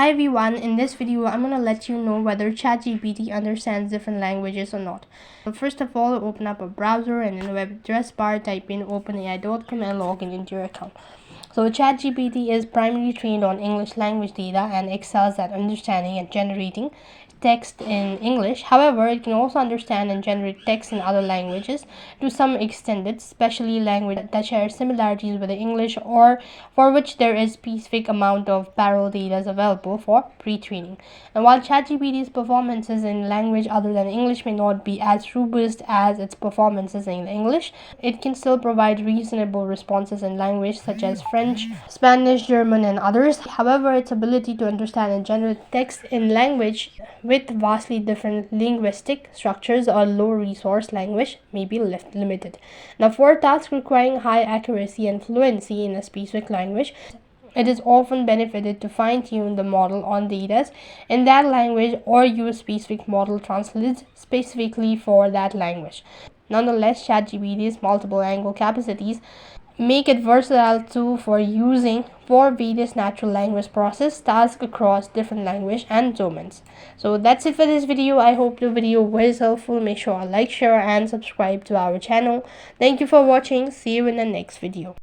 Hi everyone, in this video I'm going to let you know whether ChatGPT understands different languages or not. So first of all, open up a browser and in the web address bar type in openai.com and log into your account. So ChatGPT is primarily trained on English language data and excels at understanding and generating text in English. However, it can also understand and generate text in other languages to some extent, especially languages that share similarities with the English or for which there is specific amount of parallel data available for pre-training. And while ChatGPT's performances in language other than English may not be as robust as its performances in English, it can still provide reasonable responses in language such as French, Spanish, German, and others. However, its ability to understand and generate text in language with vastly different linguistic structures or low resource language may be left limited. Now, for tasks requiring high accuracy and fluency in a specific language, it is often benefited to fine-tune the model on data in that language or use specific model translates specifically for that language. Nonetheless, ChatGPT's multiple language capacities make it versatile tool for using for various natural language process tasks across different language and domains. So that's it for this video. I hope the video was helpful. Make sure to like, share and subscribe to our channel. Thank you for watching. See you in the next video.